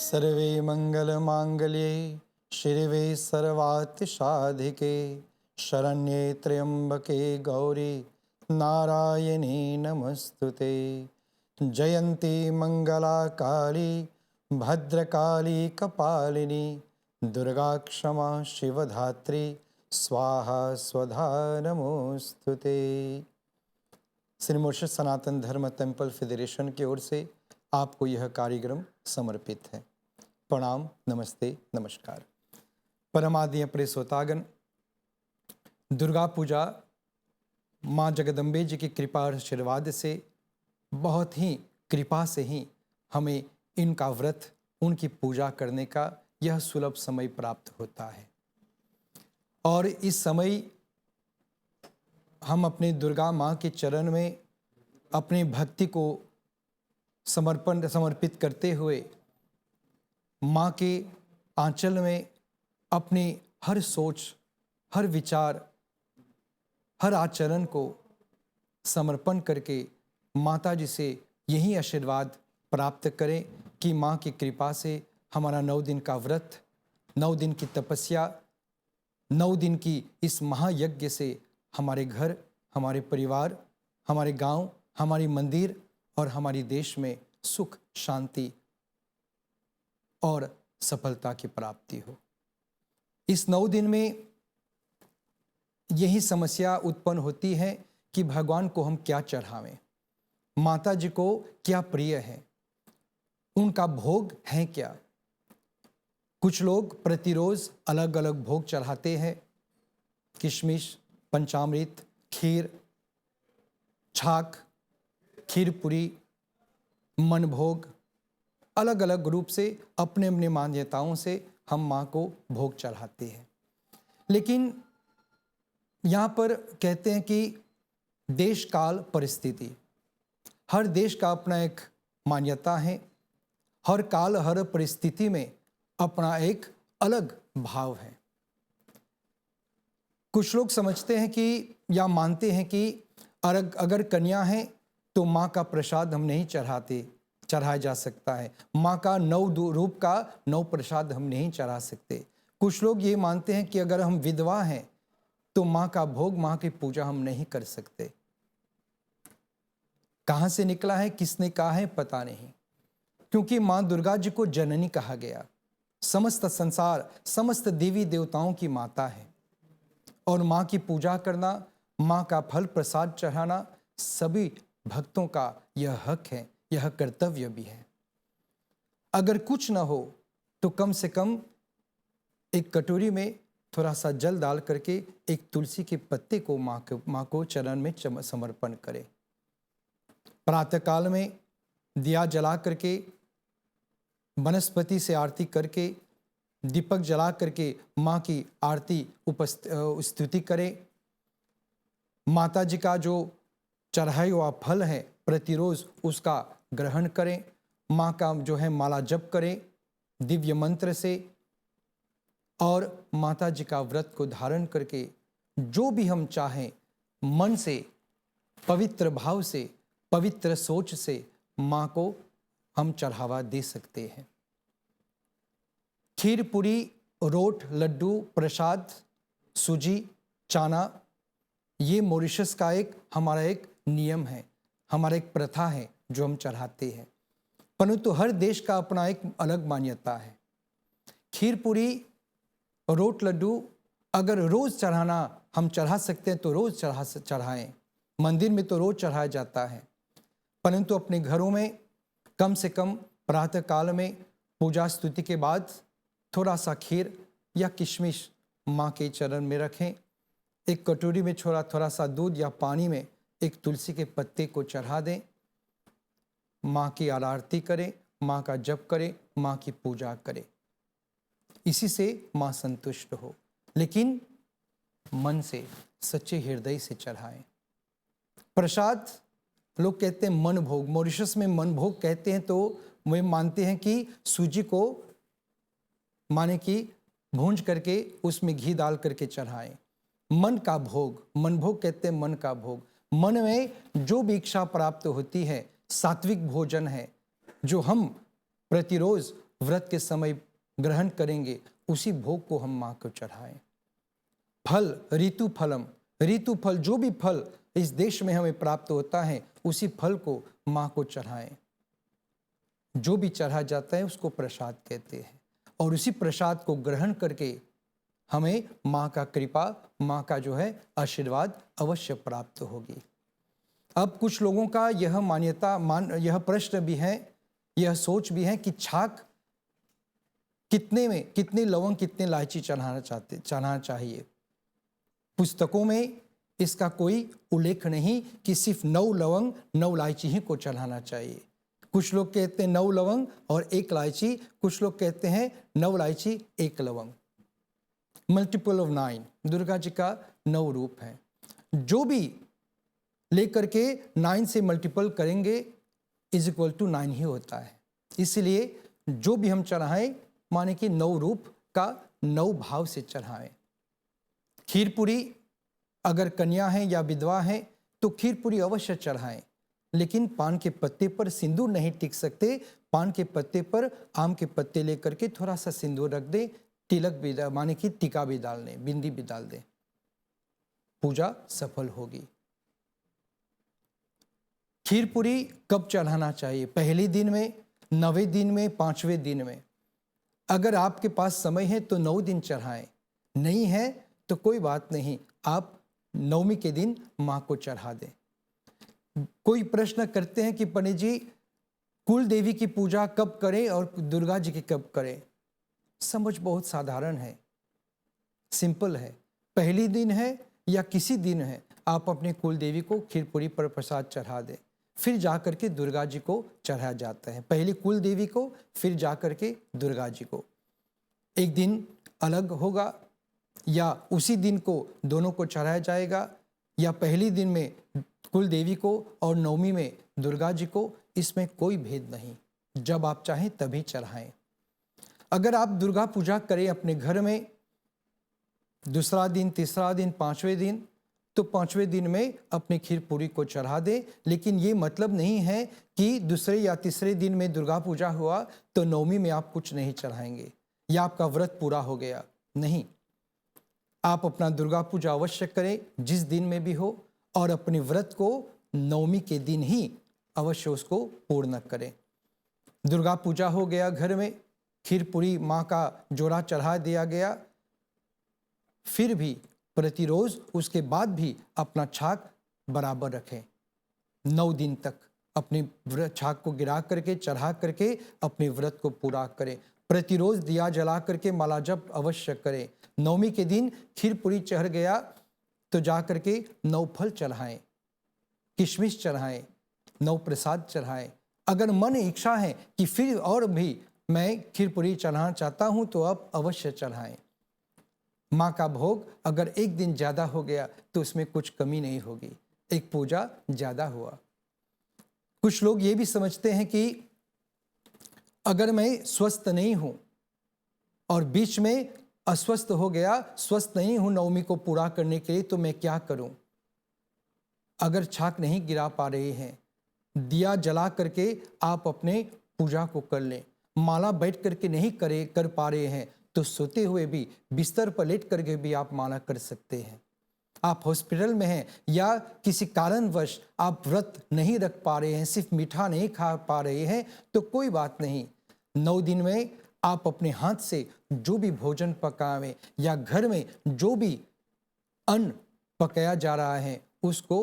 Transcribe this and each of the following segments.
सर्वे मंगलमांगल्ये शिवे सर्वार्थ शरण्ये त्र्यंबके गौरी नारायणी नमस्तुते। जयंती मंगला काली भद्रकाली कपालिनी दुर्गा क्षमा शिवधात्री स्वाहा स्वधा नमोस्तुते। श्री मॉरिशस सनातन धर्म टेम्पल फेडरेशन की ओर से आपको यह कार्यक्रम समर्पित है। प्रणाम, नमस्ते, नमस्कार। परमादरणीय प्रिय श्रोतागण, दुर्गा पूजा माँ जगदम्बे जी की कृपा और आशीर्वाद से बहुत ही कृपा से ही हमें इनका व्रत, उनकी पूजा करने का यह सुलभ समय प्राप्त होता है। और इस समय हम अपने दुर्गा माँ के चरण में अपनी भक्ति को समर्पित करते हुए माँ के आंचल में अपनी हर सोच, हर विचार, हर आचरण को समर्पण करके माता जी से यही आशीर्वाद प्राप्त करें कि माँ की कृपा से हमारा 9 दिन का व्रत, 9 दिन की तपस्या, 9 दिन की इस महायज्ञ से हमारे घर, हमारे परिवार, हमारे गांव, हमारी मंदिर और हमारी देश में सुख, शांति और सफलता की प्राप्ति हो। इस 9 दिन में यही समस्या उत्पन्न होती है कि भगवान को हम क्या चढ़ावें, माता जी को क्या प्रिय है, उनका भोग है क्या। कुछ लोग प्रतिरोज अलग अलग भोग चढ़ाते हैं, किशमिश, पंचामृत, खीर, छाक, खीर पूरी, मन भोग, अलग अलग रूप से अपने अपने मान्यताओं से हम माँ को भोग चढ़ाते हैं। लेकिन यहाँ पर कहते हैं कि देश काल परिस्थिति, हर देश का अपना एक मान्यता है, हर काल हर परिस्थिति में अपना एक अलग भाव है। कुछ लोग समझते हैं कि या मानते हैं कि अगर कन्या है तो माँ का प्रसाद हम नहीं चढ़ाया जा सकता है, माँ का 9 रूप का 9 प्रसाद हम नहीं चढ़ा सकते। कुछ लोग ये मानते हैं कि अगर हम विधवा हैं तो माँ का भोग, माँ की पूजा हम नहीं कर सकते। कहाँ से निकला है, किसने कहा है, पता नहीं, क्योंकि माँ दुर्गा जी को जननी कहा गया। समस्त संसार, समस्त देवी देवताओं की माता है और माँ की पूजा करना, माँ का फल प्रसाद चढ़ाना सभी भक्तों का यह हक है, यह कर्तव्य भी है। अगर कुछ न हो तो कम से कम एक कटोरी में थोड़ा सा जल डाल करके एक तुलसी के पत्ते को माँ को चरण में समर्पण करें। प्रातः काल में दिया जला करके, वनस्पति से आरती करके, दीपक जला करके माँ की आरती स्तुति करें। माता जी का जो चढ़ाई हुआ फल है प्रतिरोज उसका ग्रहण करें। माँ का जो है माला जप करें दिव्य मंत्र से, और माता जी का व्रत को धारण करके जो भी हम चाहें मन से, पवित्र भाव से, पवित्र सोच से माँ को हम चढ़ावा दे सकते हैं। खीर पूरी, रोट, लड्डू, प्रसाद, सूजी, चाना, ये मॉरिशस का हमारा एक नियम है, हमारा एक प्रथा है जो हम चढ़ाते हैं। परंतु हर देश का अपना एक अलग मान्यता है। खीर पूरी, रोट, लड्डू अगर रोज चढ़ाना हम चढ़ा सकते हैं तो रोज चढ़ाएं। मंदिर में तो रोज चढ़ाया जाता है, परंतु अपने घरों में कम से कम प्रातः काल में पूजा स्तुति के बाद थोड़ा सा खीर या किशमिश माँ के चरण में रखें। एक कटोरी में थोड़ा सा दूध या पानी में एक तुलसी के पत्ते को चढ़ा दें। माँ की आरती करें, माँ का जप करें, माँ की पूजा करें। इसी से माँ संतुष्ट हो, लेकिन मन से, सच्चे हृदय से चढ़ाएं। प्रसाद लोग कहते हैं मन भोग, मॉरिशस में मन भोग कहते हैं, तो वे मानते हैं कि सूजी को माने कि भूंज करके उसमें घी डाल करके चढ़ाएं। मन का भोग, मन भोग कहते हैं, मन का भोग। मन में जो भी इच्छा प्राप्त होती है, सात्विक भोजन है जो हम प्रतिरोज व्रत के समय ग्रहण करेंगे उसी भोग को हम माँ को चढ़ाएं। फल ऋतु फलम, ऋतु फल, जो भी फल इस देश में हमें प्राप्त होता है उसी फल को माँ को चढ़ाएं। जो भी चढ़ा जाता है उसको प्रसाद कहते हैं, और उसी प्रसाद को ग्रहण करके हमें माँ का कृपा, माँ का जो है आशीर्वाद अवश्य प्राप्त होगी। अब कुछ लोगों का यह यह प्रश्न भी है, यह सोच भी है कि छाक कितने में, कितने लवंग, कितने इलायची चढ़ाना चाहिए। पुस्तकों में इसका कोई उल्लेख नहीं कि सिर्फ 9 लवंग 9 इलायची ही को चढ़ाना चाहिए। कुछ लोग कहते हैं 9 लवंग और 1 इलायची, कुछ लोग कहते हैं 9 इलायची 1 लवंग। मल्टीपल ऑफ 9, दुर्गा जी का 9 रूप है। जो भी लेकर के 9 से मल्टीपल करेंगे इज इक्वल टू 9 ही होता है। इसलिए जो भी हम चढ़ाएं माने कि 9 रूप का 9 भाव से चढ़ाएं। खीर पूरी अगर कन्या है या विधवा है तो खीर पूरी अवश्य चढ़ाएं, लेकिन पान के पत्ते पर सिंदूर नहीं टिक सकते। पान के पत्ते पर आम के पत्ते लेकर के थोड़ा सा सिंदूर रख दे, तिलक भी माने कि टीका भी डाल दें, बिंदी भी डाल दें, पूजा सफल होगी। खीर पूरी कब चढ़ाना चाहिए? पहले दिन में, 9वें दिन में, 5वें दिन में। अगर आपके पास समय है तो 9 दिन चढ़ाएं, नहीं है तो कोई बात नहीं, आप 9वीं के दिन माँ को चढ़ा दें। कोई प्रश्न करते हैं कि पंडित जी कुल देवी की पूजा कब करें और दुर्गा जी की कब करें? समझ बहुत साधारण है, सिंपल है। पहली दिन है या किसी दिन है, आप अपने कुल देवी को खीर पूरी पर प्रसाद चढ़ा दें, फिर जाकर के दुर्गा जी को चढ़ाया जाता है। पहले कुल देवी को, फिर जाकर के दुर्गा जी को। एक दिन अलग होगा या उसी दिन को दोनों को चढ़ाया जाएगा, या पहली दिन में कुल देवी को और 9वीं में दुर्गा जी को, इसमें कोई भेद नहीं। जब आप चाहें तभी चढ़ाएं। अगर आप दुर्गा पूजा करें अपने घर में, दूसरा दिन, तीसरा दिन, 5वें दिन, तो 5वें दिन में अपनी खीर पूरी को चढ़ा दे। लेकिन ये मतलब नहीं है कि दूसरे या तीसरे दिन में दुर्गा पूजा हुआ तो 9वीं में आप कुछ नहीं चढ़ाएंगे या आपका व्रत पूरा हो गया। नहीं, आप अपना दुर्गा पूजा अवश्य करें जिस दिन में भी हो, और अपने व्रत को 9वीं के दिन ही अवश्य उसको पूर्ण करें। दुर्गा पूजा हो गया, घर में खीर पूरी माँ का जोड़ा चढ़ा दिया गया, फिर भी प्रतिरोज उसके बाद भी अपना छाक बराबर रखें। 9 दिन तक अपने छाक को गिरा करके, चढ़ा करके अपने व्रत को पूरा करें। प्रतिरोज दिया जला करके माला जप अवश्य करें। 9वीं के दिन खीर पूरी चढ़ गया तो जा करके 9 फल चढ़ाएं, किशमिश चढ़ाएं, 9 प्रसाद चढ़ाएं। अगर मन इच्छा है कि फिर और भी मैं खीर पूरी चढ़ाना चाहता हूं तो अब अवश्य चढ़ाएं। माँ का भोग अगर एक दिन ज़्यादा हो गया तो उसमें कुछ कमी नहीं होगी, एक पूजा ज़्यादा हुआ। कुछ लोग ये भी समझते हैं कि अगर मैं स्वस्थ नहीं हूँ और बीच में अस्वस्थ हो गया, स्वस्थ नहीं हूँ 9वीं को पूरा करने के लिए, तो मैं क्या करूँ? अगर छाक नहीं गिरा पा रहे हैं, दिया जला करके आप अपने पूजा को कर लें। माला बैठ करके नहीं कर पा रहे हैं तो सोते हुए भी, बिस्तर पर लेट करके भी आप माला कर सकते हैं। आप हॉस्पिटल में हैं या किसी कारणवश आप व्रत नहीं रख पा रहे हैं, सिर्फ मीठा नहीं खा पा रहे हैं, तो कोई बात नहीं। 9 दिन में आप अपने हाथ से जो भी भोजन पकावें या घर में जो भी अन्न पकाया जा रहा है उसको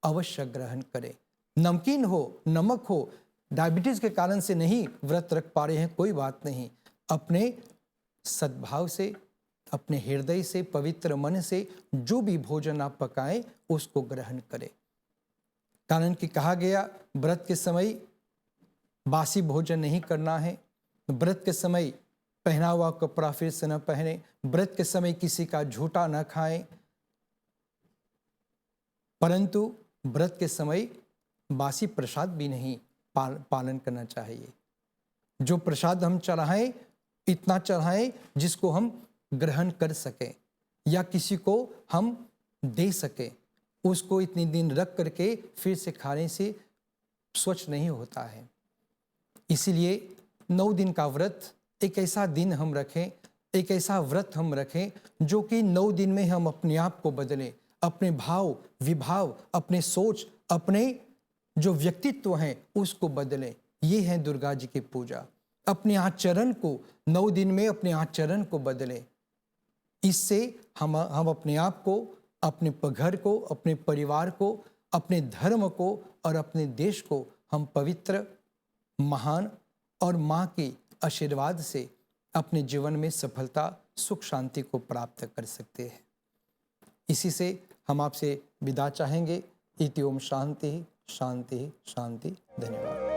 अवश्य ग्रहण करें। नमकीन हो, नमक हो, डायबिटीज के कारण से नहीं व्रत रख पा रहे हैं, कोई बात नहीं। अपने सद्भाव से, अपने हृदय से, पवित्र मन से जो भी भोजन आप पकाएं उसको ग्रहण करें। कारण कि कहा गया व्रत के समय बासी भोजन नहीं करना है, व्रत के समय पहना हुआ कपड़ा फिर से न पहने, व्रत के समय किसी का झूठा न खाएं, परंतु व्रत के समय बासी प्रसाद भी नहीं पालन करना चाहिए। जो प्रसाद हम चढ़ाएं इतना चढ़ाएं जिसको हम ग्रहण कर सकें या किसी को हम दे सकें। उसको इतने दिन रख करके फिर से खाने से स्वच्छ नहीं होता है। इसीलिए 9 दिन का व्रत एक ऐसा दिन हम रखें, एक ऐसा व्रत हम रखें जो कि 9 दिन में हम अपने आप को बदलें, अपने भाव, विभाव, अपने सोच, अपने जो व्यक्तित्व हैं उसको बदलें। ये है दुर्गा जी की पूजा। अपने आचरण को 9 दिन में अपने आचरण को बदलें। इससे हम अपने आप को, अपने घर को, अपने परिवार को, अपने धर्म को और अपने देश को हम पवित्र, महान और माँ के आशीर्वाद से अपने जीवन में सफलता, सुख, शांति को प्राप्त कर सकते हैं। इसी से हम आपसे विदा चाहेंगे। इति ओम शांति शांति शांति। धन्यवाद।